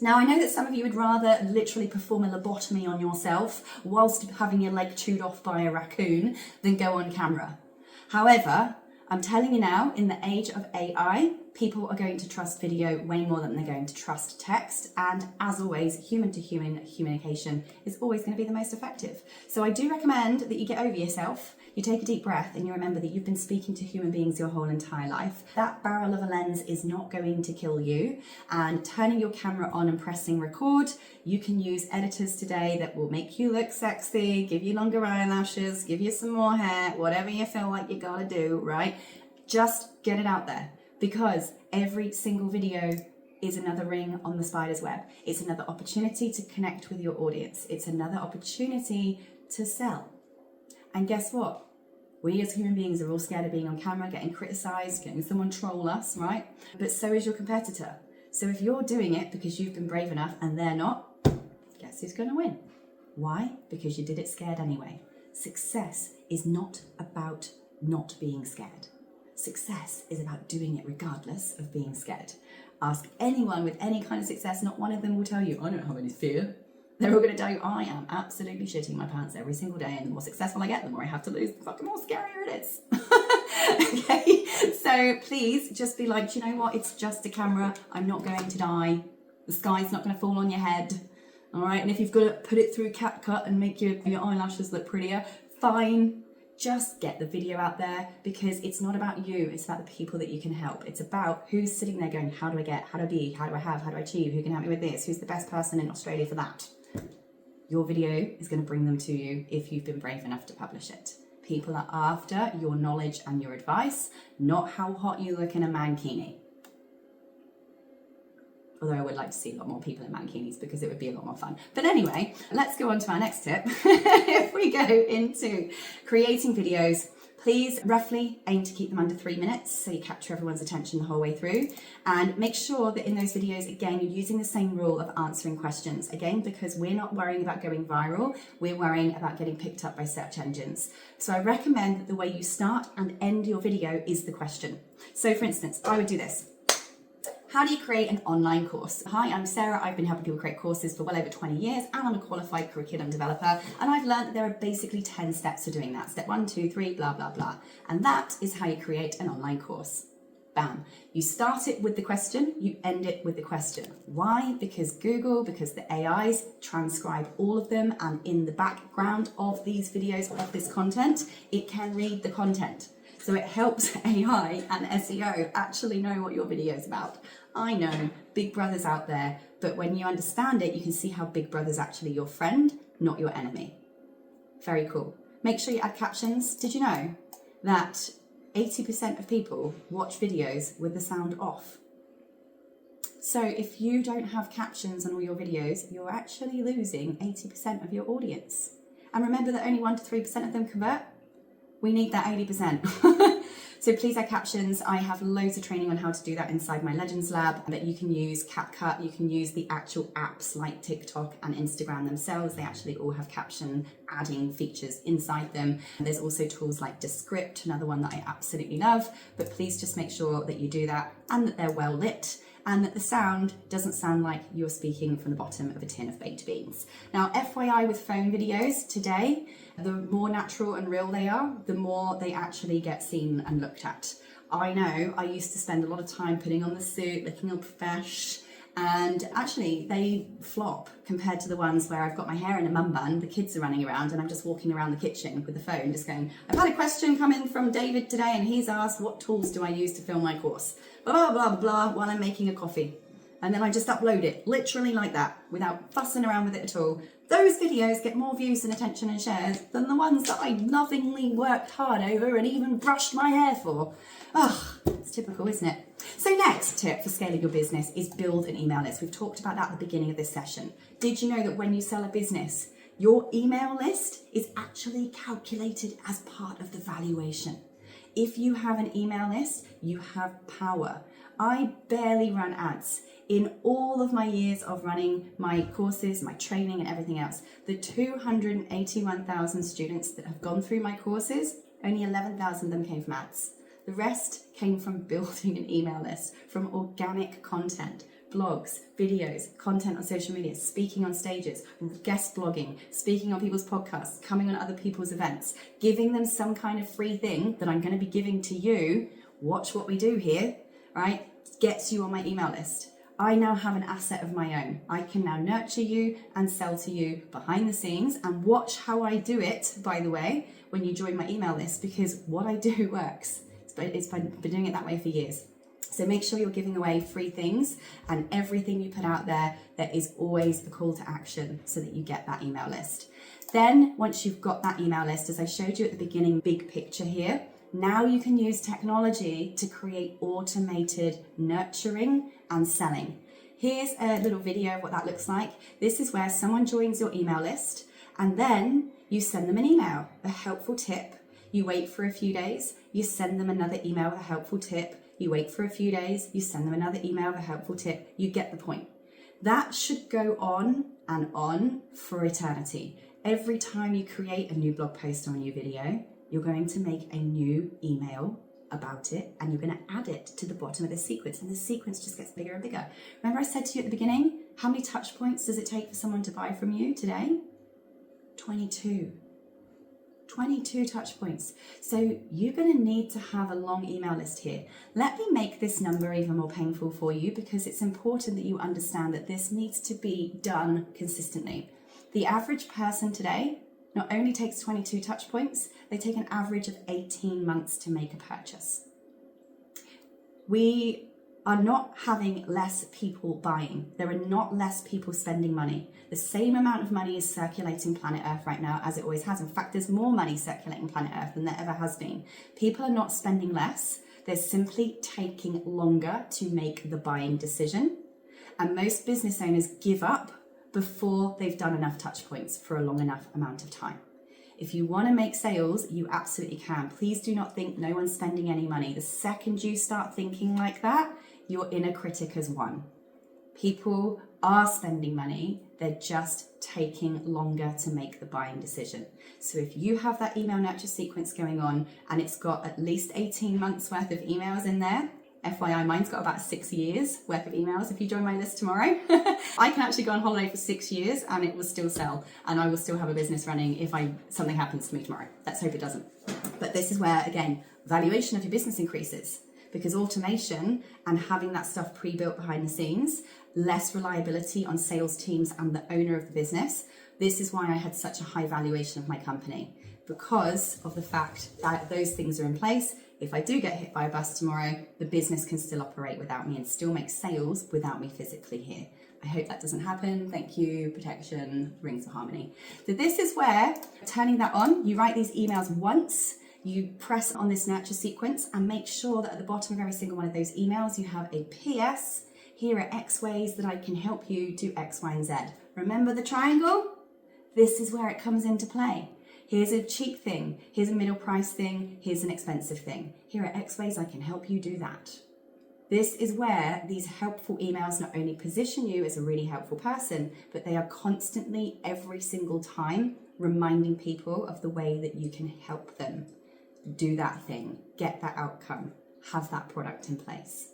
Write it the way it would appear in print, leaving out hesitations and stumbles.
Now, I know that some of you would rather literally perform a lobotomy on yourself whilst having your leg chewed off by a raccoon than go on camera. However, I'm telling you now, in the age of AI, people are going to trust video way more than they're going to trust text. And as always, human to human communication is always going to be the most effective. So I do recommend that you get over yourself, you take a deep breath, and you remember that you've been speaking to human beings your whole entire life. That barrel of a lens is not going to kill you. And turning your camera on and pressing record, you can use editors today that will make you look sexy, give you longer eyelashes, give you some more hair, whatever you feel like you gotta do, right? Just get it out there, because every single video is another ring on the spider's web. It's another opportunity to connect with your audience. It's another opportunity to sell. And guess what? We as human beings are all scared of being on camera, getting criticized, getting someone troll us, right? But so is your competitor. So if you're doing it because you've been brave enough and they're not, guess who's gonna win? Why? Because you did it scared anyway. Success is not about not being scared. Success is about doing it regardless of being scared. Ask anyone with any kind of success, not one of them will tell you, I don't have any fear. They're all going to tell you, I am absolutely shitting my pants every single day, and the more successful I get, the more I have to lose, the fucking more scarier it is. Okay, so please just be like, do you know what? It's just a camera. I'm not going to die. The sky's not going to fall on your head. All right, and if you've got to put it through CapCut and make your eyelashes look prettier, fine. Just get the video out there, because it's not about you, it's about the people that you can help. It's about who's sitting there going, how do I get, how do I be, how do I have, how do I achieve, who can help me with this, who's the best person in Australia for that. Your video is going to bring them to you if you've been brave enough to publish it. People are after your knowledge and your advice, not how hot you look in a mankini. Although I would like to see a lot more people in mankinis, because it would be a lot more fun. But anyway, let's go on to our next tip. If we go into creating videos, please roughly aim to keep them under 3 minutes so you capture everyone's attention the whole way through. And make sure that in those videos, again, you're using the same rule of answering questions. Again, because we're not worrying about going viral, we're worrying about getting picked up by search engines. So I recommend that the way you start and end your video is the question. So for instance, I would do this. How do you create an online course? Hi, I'm Sarah. I've been helping people create courses for well over 20 years, and I'm a qualified curriculum developer. And I've learned that there are basically 10 steps to doing that. Step 1, 2, 3, blah, blah, blah. And that is how you create an online course. Bam. You start it with the question, you end it with the question. Why? Because Google, because the AIs transcribe all of them, and in the background of these videos, of this content, it can read the content. So it helps AI and SEO actually know what your video is about. I know, Big Brother's out there, but when you understand it, you can see how Big Brother's actually your friend, not your enemy. Very cool. Make sure you add captions. Did you know that 80% of people watch videos with the sound off? So if you don't have captions on all your videos, you're actually losing 80% of your audience. And remember that only 1 to 3% of them convert. We need that 80%. So please add captions. I have loads of training on how to do that inside my Legends Lab, but you can use CapCut, you can use the actual apps like TikTok and Instagram themselves. They actually all have caption adding features inside them. And there's also tools like Descript, another one that I absolutely love, but please just make sure that you do that and that they're well lit, and that the sound doesn't sound like you're speaking from the bottom of a tin of baked beans. Now, FYI with phone videos today, the more natural and real they are, the more they actually get seen and looked at. I know I used to spend a lot of time putting on the suit, looking all profesh, and actually they flop compared to the ones where I've got my hair in a mum bun, the kids are running around, and I'm just walking around the kitchen with the phone just going, I've had a question come in from David today, and he's asked, what tools do I use to film my course? Blah, blah, blah, blah, while I'm making a coffee. And then I just upload it, literally like that, without fussing around with it at all. Those videos get more views and attention and shares than the ones that I lovingly worked hard over and even brushed my hair for. Ugh, it's typical, isn't it? So next tip for scaling your business is build an email list. We've talked about that at the beginning of this session. Did you know that when you sell a business, your email list is actually calculated as part of the valuation? If you have an email list, you have power. I barely run ads. In all of my years of running my courses, my training and everything else, the 281,000 students that have gone through my courses, only 11,000 of them came from ads. The rest came from building an email list, from organic content, blogs, videos, content on social media, speaking on stages, guest blogging, speaking on people's podcasts, coming on other people's events, giving them some kind of free thing that I'm going to be giving to you. Watch what we do here, right? Gets you on my email list. I now have an asset of my own. I can now nurture you and sell to you behind the scenes, and watch how I do it, by the way, when you join my email list, because what I do works. It's been doing it that way for years. So make sure you're giving away free things, and everything you put out there is always a call to action so that you get that email list. Then once you've got that email list, as I showed you at the beginning, big picture here, now you can use technology to create automated nurturing and selling. Here's a little video of what that looks like. This is where someone joins your email list and then you send them an email, a helpful tip. You wait for a few days, you send them another email with a helpful tip. You wait for a few days, you send them another email with a helpful tip. You get the point. That should go on and on for eternity. Every time you create a new blog post or a new video, you're going to make a new email about it, and you're going to add it to the bottom of the sequence, and the sequence just gets bigger and bigger. Remember I said to you at the beginning, how many touch points does it take for someone to buy from you today? 22 touch points. So you're going to need to have a long email list here. Let me make this number even more painful for you, because it's important that you understand that this needs to be done consistently. The average person today not only takes 22 touch points, they take an average of 18 months to make a purchase. We are not having less people buying. There are not less people spending money. The same amount of money is circulating planet Earth right now as it always has. In fact, there's more money circulating planet Earth than there ever has been. People are not spending less. They're simply taking longer to make the buying decision. And most business owners give up before they've done enough touch points for a long enough amount of time. If you want to make sales, you absolutely can. Please do not think no one's spending any money. The second you start thinking like that, your inner critic has won. People are spending money. They're just taking longer to make the buying decision. So if you have that email nurture sequence going on and it's got at least 18 months worth of emails in there, FYI, mine's got about 6 years worth of emails. If you join my list tomorrow, I can actually go on holiday for 6 years and it will still sell, and I will still have a business running if something happens to me tomorrow. Let's hope it doesn't. But this is where, again, valuation of your business increases, because automation and having that stuff pre-built behind the scenes, less reliability on sales teams and the owner of the business. This is why I had such a high valuation of my company, because of the fact that those things are in place. If I do get hit by a bus tomorrow, the business can still operate without me and still make sales without me physically here. I hope that doesn't happen. Thank you, protection, rings of harmony. So this is where, turning that on, you write these emails once, you press on this nurture sequence, and make sure that at the bottom of every single one of those emails, you have a PS. Here are X ways that I can help you do X, Y, and Z. Remember the triangle? This is where it comes into play. Here's a cheap thing, here's a middle price thing, here's an expensive thing. Here are X ways I can help you do that. This is where these helpful emails not only position you as a really helpful person, but they are constantly, every single time, reminding people of the way that you can help them do that thing, get that outcome, have that product in place.